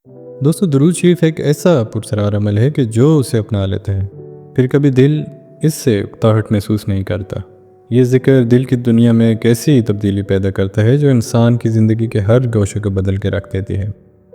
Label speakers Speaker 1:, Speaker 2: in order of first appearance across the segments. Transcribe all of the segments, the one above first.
Speaker 1: دوستو درود شریف ایک ایسا پرسرار عمل ہے کہ جو اسے اپنا لیتے ہیں پھر کبھی دل اس سے اکتاہٹ محسوس نہیں کرتا۔ یہ ذکر دل کی دنیا میں ایک ایسی تبدیلی پیدا کرتا ہے جو انسان کی زندگی کے ہر گوشے کو بدل کے رکھ دیتی ہے۔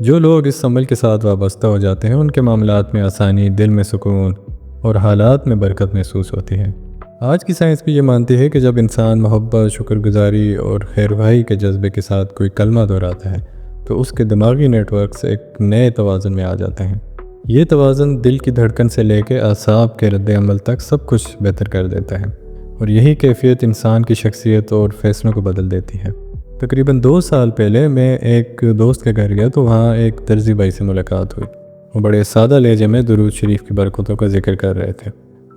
Speaker 1: جو لوگ اس عمل کے ساتھ وابستہ ہو جاتے ہیں ان کے معاملات میں آسانی، دل میں سکون اور حالات میں برکت محسوس ہوتی ہے۔ آج کی سائنس بھی یہ مانتی ہے کہ جب انسان محبت، شکر گزاری اور خیرخواہی کے جذبے کے ساتھ کوئی کلمہ دہراتا ہے تو اس کے دماغی نیٹ ورکس ایک نئے توازن میں آ جاتے ہیں۔ یہ توازن دل کی دھڑکن سے لے کے اعصاب کے رد عمل تک سب کچھ بہتر کر دیتا ہے، اور یہی کیفیت انسان کی شخصیت اور فیصلوں کو بدل دیتی ہے۔ تقریباً 2 سال پہلے میں ایک دوست کے گھر گیا تو وہاں ایک درزی بھائی سے ملاقات ہوئی۔ وہ بڑے سادہ لہجے میں درود شریف کی برکتوں کا ذکر کر رہے تھے۔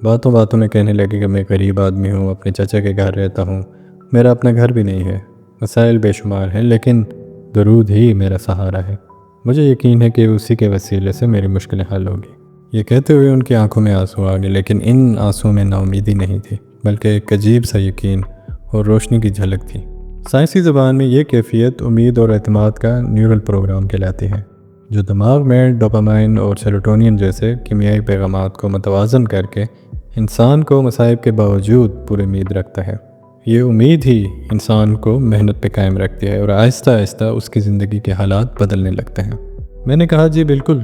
Speaker 1: باتوں باتوں میں کہنے لگے کہ میں غریب آدمی ہوں، اپنے چچا کے گھر رہتا ہوں، میرا اپنا گھر بھی نہیں ہے، مسائل بے شمار ہیں، لیکن درود ہی میرا سہارا ہے۔ مجھے یقین ہے کہ اسی کے وسیلے سے میری مشکلیں حل ہوگی۔ یہ کہتے ہوئے ان کی آنکھوں میں آنسو آ گئے، لیکن ان آنسوں میں نا امیدی نہیں تھی، بلکہ ایک عجیب سا یقین اور روشنی کی جھلک تھی۔ سائنسی زبان میں یہ کیفیت امید اور اعتماد کا نیورل پروگرام کہلاتی ہے، جو دماغ میں ڈوپامائن اور سیروٹونین جیسے کیمیائی پیغامات کو متوازن کر کے انسان کو مصائب کے باوجود پوری امید رکھتا ہے۔ یہ امید ہی انسان کو محنت پہ قائم رکھتی ہے اور آہستہ آہستہ اس کی زندگی کے حالات بدلنے لگتے ہیں۔ میں نے کہا جی بالکل،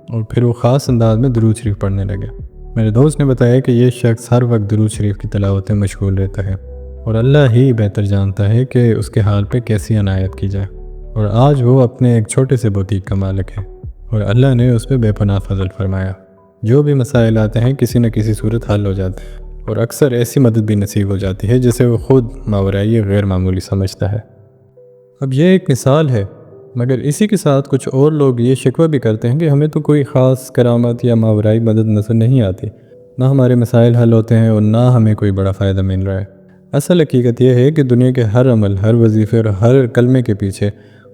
Speaker 1: اور پھر وہ خاص انداز میں درود شریف پڑھنے لگے۔ میرے دوست نے بتایا کہ یہ شخص ہر وقت درود شریف کی تلاوت میں مشغول رہتا ہے، اور اللہ ہی بہتر جانتا ہے کہ اس کے حال پہ کیسی عنایت کی جائے، اور آج وہ اپنے ایک چھوٹے سے بوتیک کا مالک ہے، اور اللہ نے اس پہ بے پناہ فضل فرمایا۔ جو بھی مسائل آتے ہیں کسی نہ کسی صورت حل ہو جاتے ہیں، اور اکثر ایسی مدد بھی نصیب ہو جاتی ہے جسے وہ خود ماورائی غیر معمولی سمجھتا ہے۔ اب یہ ایک مثال ہے، مگر اسی کے ساتھ کچھ اور لوگ یہ شکوہ بھی کرتے ہیں کہ ہمیں تو کوئی خاص کرامت یا ماورائی مدد نظر نہیں آتی، نہ ہمارے مسائل حل ہوتے ہیں اور نہ ہمیں کوئی بڑا فائدہ مل رہا ہے۔ اصل حقیقت یہ ہے کہ دنیا کے ہر عمل، ہر وظیفے اور ہر کلمے کے پیچھے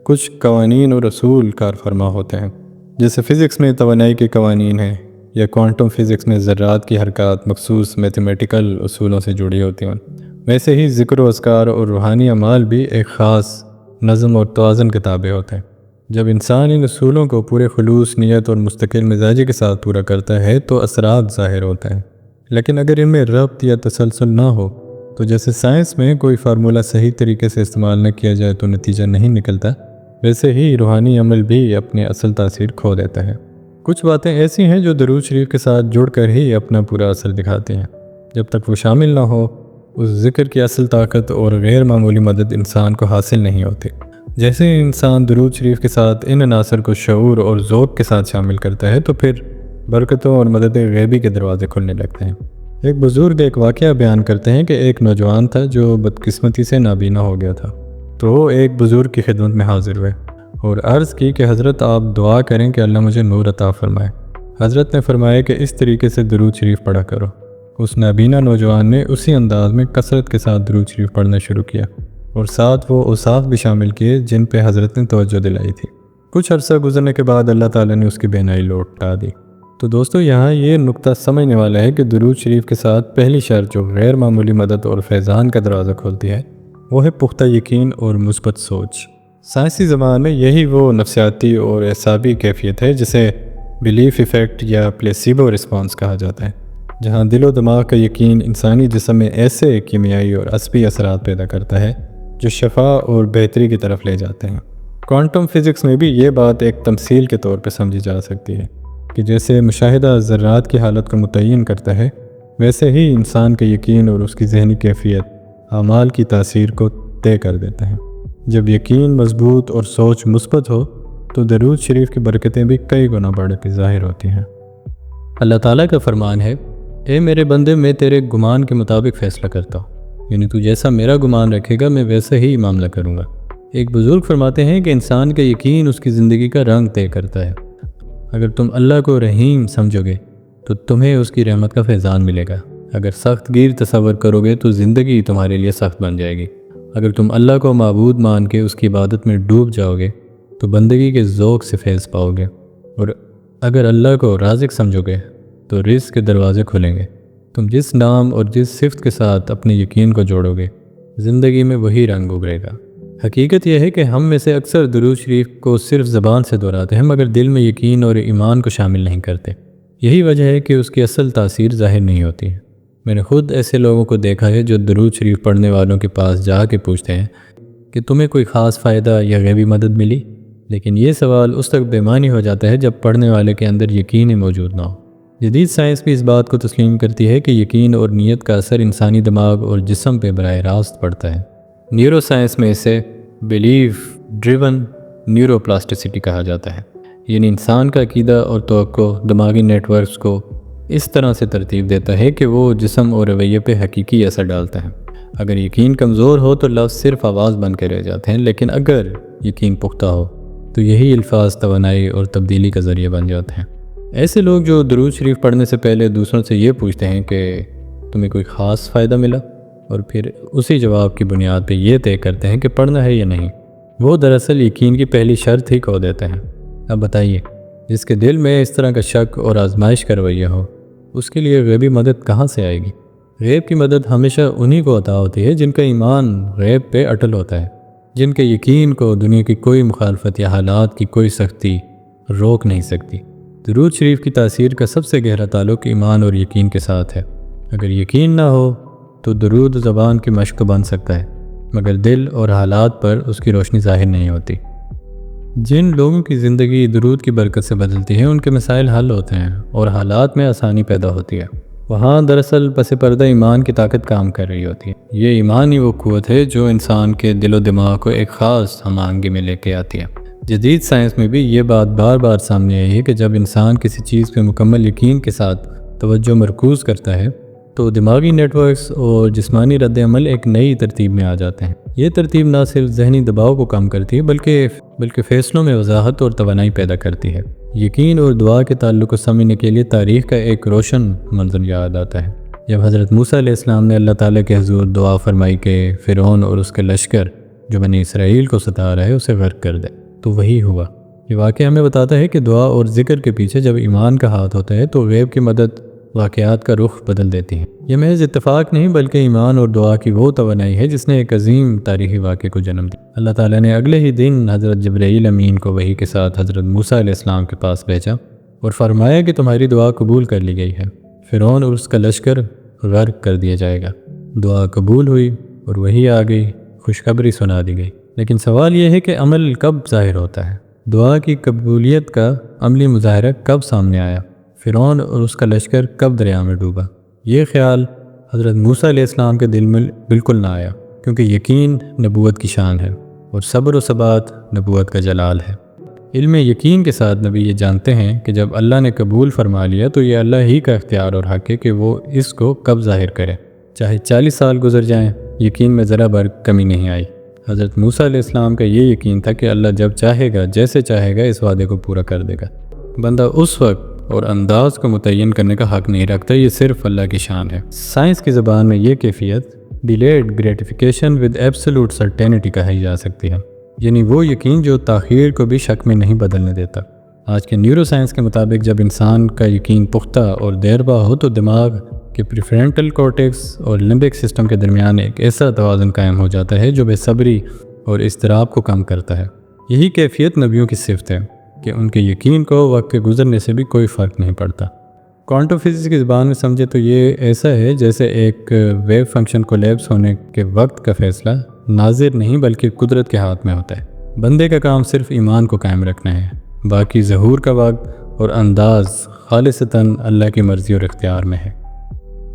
Speaker 1: کچھ قوانین اور اصول کار فرما ہوتے ہیں۔ جیسے فزکس میں توانائی کے قوانین ہیں، یا کوانٹم فزکس میں ذرات کی حرکات مخصوص میتھمیٹیکل اصولوں سے جڑی ہوتی ہیں، ویسے ہی ذکر و اذکار اور روحانی اعمال بھی ایک خاص نظم اور توازن کے تابع ہوتے ہیں۔ جب انسان ان اصولوں کو پورے خلوص، نیت اور مستقل مزاجی کے ساتھ پورا کرتا ہے تو اثرات ظاہر ہوتے ہیں، لیکن اگر ان میں ربط یا تسلسل نہ ہو تو جیسے سائنس میں کوئی فارمولہ صحیح طریقے سے استعمال نہ کیا جائے تو نتیجہ نہیں نکلتا، ویسے ہی روحانی عمل بھی اپنے اصل تاثیر کھو دیتا ہے۔ کچھ باتیں ایسی ہیں جو درود شریف کے ساتھ جڑ کر ہی اپنا پورا اثر دکھاتی ہیں۔ جب تک وہ شامل نہ ہو، اس ذکر کی اصل طاقت اور غیر معمولی مدد انسان کو حاصل نہیں ہوتی۔ جیسے انسان درود شریف کے ساتھ ان عناصر کو شعور اور ذوق کے ساتھ شامل کرتا ہے تو پھر برکتوں اور مدد غیبی کے دروازے کھلنے لگتے ہیں۔ ایک بزرگ ایک واقعہ بیان کرتے ہیں کہ ایک نوجوان تھا جو بدقسمتی سے نابینا ہو گیا تھا، تو وہ ایک بزرگ کی خدمت میں حاضر ہوئے اور عرض کی کہ حضرت آپ دعا کریں کہ اللہ مجھے نور عطا فرمائے۔ حضرت نے فرمایا کہ اس طریقے سے درود شریف پڑھا کرو۔ اس نابینا نوجوان نے اسی انداز میں کثرت کے ساتھ درود شریف پڑھنا شروع کیا، اور ساتھ وہ اوصاف بھی شامل کیے جن پہ حضرت نے توجہ دلائی تھی۔ کچھ عرصہ گزرنے کے بعد اللہ تعالیٰ نے اس کی بینائی لوٹا دی۔ تو دوستو یہاں یہ نقطہ سمجھنے والا ہے کہ درود شریف کے ساتھ پہلی شرط جو غیر معمولی مدد اور فیضان کا دروازہ کھولتی ہے وہ ہے پختہ یقین اور مثبت سوچ۔ سائنسی زبان میں یہی وہ نفسیاتی اور اعصابی کیفیت ہے جسے بلیف ایفیکٹ یا پلیسیبو رسپانس کہا جاتا ہے، جہاں دل و دماغ کا یقین انسانی جسم میں ایسے کیمیائی اور عصبی اثرات پیدا کرتا ہے جو شفا اور بہتری کی طرف لے جاتے ہیں۔ کوانٹم فزکس میں بھی یہ بات ایک تمثیل کے طور پہ سمجھی جا سکتی ہے کہ جیسے مشاہدہ ذرات کی حالت کو متعین کرتا ہے، ویسے ہی انسان کا یقین اور اس کی ذہنی کیفیت اعمال کی تاثیر کو طے کر دیتے ہیں۔ جب یقین مضبوط اور سوچ مثبت ہو تو درود شریف کی برکتیں بھی کئی گنا بڑھ کے ظاہر ہوتی ہیں۔ اللہ تعالیٰ کا فرمان ہے، اے میرے بندے میں تیرے گمان کے مطابق فیصلہ کرتا ہوں، یعنی تو جیسا میرا گمان رکھے گا میں ویسا ہی معاملہ کروں گا۔ ایک بزرگ فرماتے ہیں کہ انسان کا یقین اس کی زندگی کا رنگ طے کرتا ہے۔ اگر تم اللہ کو رحیم سمجھو گے تو تمہیں اس کی رحمت کا فیضان ملے گا۔ اگر سخت گیر تصور کرو گے تو زندگی تمہارے لیے سخت بن جائے گی۔ اگر تم اللہ کو معبود مان کے اس کی عبادت میں ڈوب جاؤ گے تو بندگی کے ذوق سے فیض پاؤ گے، اور اگر اللہ کو رازق سمجھو گے تو رزق کے دروازے کھلیں گے۔ تم جس نام اور جس صفت کے ساتھ اپنے یقین کو جوڑو گے، زندگی میں وہی رنگ ابھرے گا۔ حقیقت یہ ہے کہ ہم میں سے اکثر درود شریف کو صرف زبان سے دہراتے ہیں مگر دل میں یقین اور ایمان کو شامل نہیں کرتے۔ یہی وجہ ہے کہ اس کی اصل تاثیر ظاہر نہیں ہوتی ہے۔ میں نے خود ایسے لوگوں کو دیکھا ہے جو درود شریف پڑھنے والوں کے پاس جا کے پوچھتے ہیں کہ تمہیں کوئی خاص فائدہ یا غیبی مدد ملی، لیکن یہ سوال اس تک بے معنی ہو جاتا ہے جب پڑھنے والے کے اندر یقین ہی موجود نہ ہو۔ جدید سائنس بھی اس بات کو تسلیم کرتی ہے کہ یقین اور نیت کا اثر انسانی دماغ اور جسم پہ براہ راست پڑتا ہے۔ نیورو سائنس میں اسے بیلیف ڈریون نیورو پلاسٹیسٹی کہا جاتا ہے، یعنی انسان کا عقیدہ اور توقع دماغی نیٹ ورکس کو اس طرح سے ترتیب دیتا ہے کہ وہ جسم اور رویے پہ حقیقی اثر ڈالتا ہے۔ اگر یقین کمزور ہو تو لفظ صرف آواز بن کے رہ جاتے ہیں، لیکن اگر یقین پختہ ہو تو یہی الفاظ توانائی اور تبدیلی کا ذریعہ بن جاتے ہیں۔ ایسے لوگ جو درود شریف پڑھنے سے پہلے دوسروں سے یہ پوچھتے ہیں کہ تمہیں کوئی خاص فائدہ ملا، اور پھر اسی جواب کی بنیاد پہ یہ طے کرتے ہیں کہ پڑھنا ہے یا نہیں، وہ دراصل یقین کی پہلی شرط ہی کھو دیتے ہیں۔ اب بتائیے، جس کے دل میں اس طرح کا شک اور آزمائش کا رویہ ہو، اس کے لیے غیبی مدد کہاں سے آئے گی؟ غیب کی مدد ہمیشہ انہی کو عطا ہوتی ہے جن کا ایمان غیب پہ اٹل ہوتا ہے، جن کے یقین کو دنیا کی کوئی مخالفت یا حالات کی کوئی سختی روک نہیں سکتی۔ درود شریف کی تاثیر کا سب سے گہرا تعلق ایمان اور یقین کے ساتھ ہے۔ اگر یقین نہ ہو تو درود زبان کی مشق تو بن سکتا ہے، مگر دل اور حالات پر اس کی روشنی ظاہر نہیں ہوتی۔ جن لوگوں کی زندگی درود کی برکت سے بدلتی ہے، ان کے مسائل حل ہوتے ہیں اور حالات میں آسانی پیدا ہوتی ہے۔ وہاں دراصل پس پردہ ایمان کی طاقت کام کر رہی ہوتی ہے۔ یہ ایمان ہی وہ قوت ہے جو انسان کے دل و دماغ کو ایک خاص ہم آہنگی میں لے کے آتی ہے۔ جدید سائنس میں بھی یہ بات بار بار سامنے آئی ہے کہ جب انسان کسی چیز پہ مکمل یقین کے ساتھ توجہ مرکوز کرتا ہے تو دماغی نیٹ ورکس اور جسمانی رد عمل ایک نئی ترتیب میں آ جاتے ہیں۔ یہ ترتیب نہ صرف ذہنی دباؤ کو کم کرتی ہے بلکہ فیصلوں میں وضاحت اور توانائی پیدا کرتی ہے۔ یقین اور دعا کے تعلق کو سمجھنے کے لیے تاریخ کا ایک روشن منظر یاد آتا ہے۔ جب حضرت موسیٰ علیہ السلام نے اللہ تعالیٰ کے حضور دعا فرمائی کہ فرعون اور اس کے لشکر جو بنی اسرائیل کو ستا رہا ہے اسے غرق کر دے، تو وہی ہوا۔ یہ واقعہ ہمیں بتاتا ہے کہ دعا اور ذکر کے پیچھے جب ایمان کا ہاتھ ہوتا ہے تو غیب کی مدد واقعات کا رخ بدل دیتی ہے۔ یہ محض اتفاق نہیں بلکہ ایمان اور دعا کی وہ توانائی ہے جس نے ایک عظیم تاریخی واقعے کو جنم دیا۔ اللہ تعالیٰ نے اگلے ہی دن حضرت جبرائیل امین کو وحی کے ساتھ حضرت موسیٰ علیہ السلام کے پاس بھیجا اور فرمایا کہ تمہاری دعا قبول کر لی گئی ہے، فرعون اور اس کا لشکر غرق کر دیا جائے گا۔ دعا قبول ہوئی اور وحی آ گئی، خوشخبری سنا دی گئی۔ لیکن سوال یہ ہے کہ عمل کب ظاہر ہوتا ہے؟ دعا کی قبولیت کا عملی مظاہرہ کب سامنے آیا؟ فرعون اور اس کا لشکر کب دریا میں ڈوبا؟ یہ خیال حضرت موسیٰ علیہ السلام کے دل میں بالکل نہ آیا، کیونکہ یقین نبوت کی شان ہے اور صبر و ثبات نبوت کا جلال ہے۔ علم یقین کے ساتھ نبی یہ جانتے ہیں کہ جب اللہ نے قبول فرما لیا تو یہ اللہ ہی کا اختیار اور حق ہے کہ وہ اس کو کب ظاہر کرے، چاہے 40 سال گزر جائیں، یقین میں ذرا بھر کمی نہیں آئی۔ حضرت موسیٰ علیہ السلام کا یہ یقین تھا کہ اللہ جب چاہے گا جیسے چاہے گا اس وعدے کو پورا کر دے گا۔ بندہ اس وقت اور انداز کو متعین کرنے کا حق نہیں رکھتا، یہ صرف اللہ کی شان ہے۔ سائنس کی زبان میں یہ کیفیت delayed gratification with absolute certainty کہی جا سکتی ہے، یعنی وہ یقین جو تاخیر کو بھی شک میں نہیں بدلنے دیتا۔ آج کے نیورو سائنس کے مطابق جب انسان کا یقین پختہ اور دیربا ہو تو دماغ کے پریفرنٹل کورٹیکس اور لمبک سسٹم کے درمیان ایک ایسا توازن قائم ہو جاتا ہے جو بے صبری اور اضطراب کو کم کرتا ہے۔ یہی کیفیت نبیوں کی صفت ہے کہ ان کے یقین کو وقت کے گزرنے سے بھی کوئی فرق نہیں پڑتا۔ کوانٹم فزکس کی زبان میں سمجھے تو یہ ایسا ہے جیسے ایک ویو فنکشن کولیپس ہونے کے وقت کا فیصلہ ناظر نہیں بلکہ قدرت کے ہاتھ میں ہوتا ہے۔ بندے کا کام صرف ایمان کو قائم رکھنا ہے، باقی ظہور کا وقت اور انداز خالصتاً اللہ کی مرضی اور اختیار میں ہے۔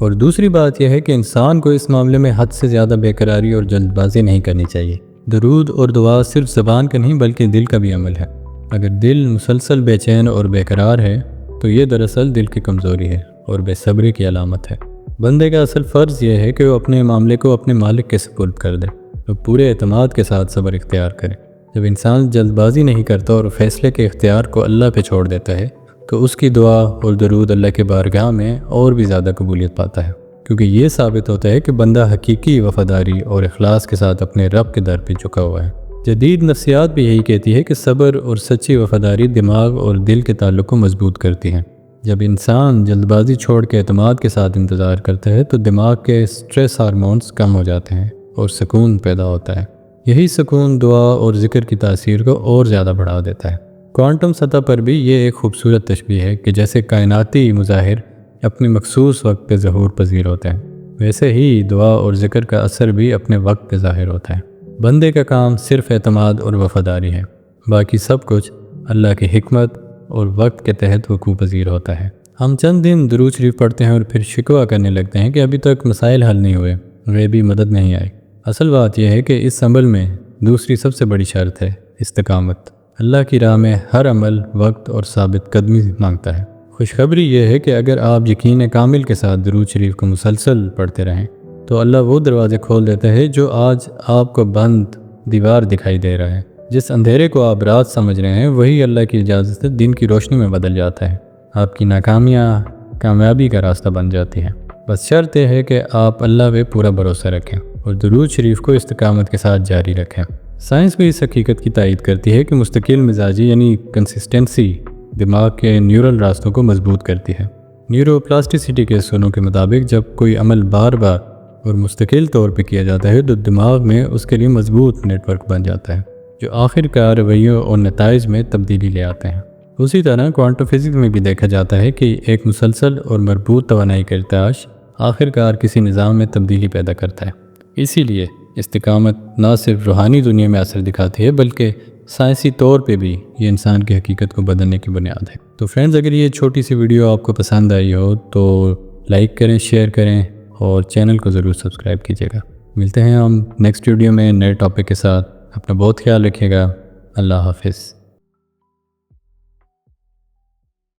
Speaker 1: اور دوسری بات یہ ہے کہ انسان کو اس معاملے میں حد سے زیادہ بے قراری اور جلد بازی نہیں کرنی چاہیے۔ درود اور دعا صرف زبان کا نہیں بلکہ دل کا بھی عمل ہے۔ اگر دل مسلسل بے چین اور بے قرار ہے تو یہ دراصل دل کی کمزوری ہے اور بے صبری کی علامت ہے۔ بندے کا اصل فرض یہ ہے کہ وہ اپنے معاملے کو اپنے مالک کے سپرد کر دے، وہ پورے اعتماد کے ساتھ صبر اختیار کرے۔ جب انسان جلد بازی نہیں کرتا اور فیصلے کے اختیار کو اللہ پہ چھوڑ دیتا ہے تو اس کی دعا اور درود اللہ کے بارگاہ میں اور بھی زیادہ قبولیت پاتا ہے، کیونکہ یہ ثابت ہوتا ہے کہ بندہ حقیقی وفاداری اور اخلاص کے ساتھ اپنے رب کے در پہ جھکا ہوا ہے۔ جدید نفسیات بھی یہی کہتی ہے کہ صبر اور سچی وفاداری دماغ اور دل کے تعلق کو مضبوط کرتی ہیں۔ جب انسان جلد بازی چھوڑ کے اعتماد کے ساتھ انتظار کرتا ہے تو دماغ کے سٹریس ہارمونز کم ہو جاتے ہیں اور سکون پیدا ہوتا ہے۔ یہی سکون دعا اور ذکر کی تاثیر کو اور زیادہ بڑھا دیتا ہے۔ کوانٹم سطح پر بھی یہ ایک خوبصورت تشبیہ ہے کہ جیسے کائناتی مظاہر اپنے مخصوص وقت پہ ظہور پذیر ہوتے ہیں، ویسے ہی دعا اور ذکر کا اثر بھی اپنے وقت پہ ظاہر ہوتا ہے۔ بندے کا کام صرف اعتماد اور وفاداری ہے، باقی سب کچھ اللہ کی حکمت اور وقت کے تحت وقوع پذیر ہوتا ہے۔ ہم چند دن درود شریف پڑھتے ہیں اور پھر شکوہ کرنے لگتے ہیں کہ ابھی تک مسائل حل نہیں ہوئے، غیبی مدد نہیں آئی۔ اصل بات یہ ہے کہ اس عمل میں دوسری سب سے بڑی شرط ہے استقامت۔ اللہ کی راہ میں ہر عمل وقت اور ثابت قدمی مانگتا ہے۔ خوشخبری یہ ہے کہ اگر آپ یقین کامل کے ساتھ درود شریف کو مسلسل پڑھتے رہیں تو اللہ وہ دروازے کھول دیتا ہے جو آج آپ کو بند دیوار دکھائی دے رہا ہے۔ جس اندھیرے کو آپ رات سمجھ رہے ہیں وہی اللہ کی اجازت سے دن کی روشنی میں بدل جاتا ہے۔ آپ کی ناکامیاں کامیابی کا راستہ بن جاتی ہیں۔ بس شرط یہ ہے کہ آپ اللہ پہ پورا بھروسہ رکھیں اور درود شریف کو استقامت کے ساتھ جاری رکھیں۔ سائنس بھی اس حقیقت کی تائید کرتی ہے کہ مستقل مزاجی یعنی کنسسٹنسی دماغ کے نیورل راستوں کو مضبوط کرتی ہے۔ نیورو پلاسٹیسٹی کے اصولوں کے مطابق جب کوئی عمل بار بار اور مستقل طور پہ کیا جاتا ہے تو دماغ میں اس کے لیے مضبوط نیٹ ورک بن جاتا ہے جو آخر کار رویوں اور نتائج میں تبدیلی لے آتے ہیں۔ اسی طرح کوانٹم فزکس میں بھی دیکھا جاتا ہے کہ ایک مسلسل اور مربوط توانائی کا ارتعاش آخر کار کسی نظام میں تبدیلی پیدا کرتا ہے۔ اسی لیے استقامت نہ صرف روحانی دنیا میں اثر دکھاتی ہے بلکہ سائنسی طور پہ بھی یہ انسان کی حقیقت کو بدلنے کی بنیاد ہے۔ تو فرینڈز، اگر یہ چھوٹی سی ویڈیو آپ کو پسند آئی ہو تو لائک کریں، شیئر کریں اور چینل کو ضرور سبسکرائب کیجیے گا۔ ملتے ہیں ہم نیکسٹ ویڈیو میں نئے ٹاپک کے ساتھ۔ اپنا بہت خیال رکھیے گا۔ اللہ حافظ۔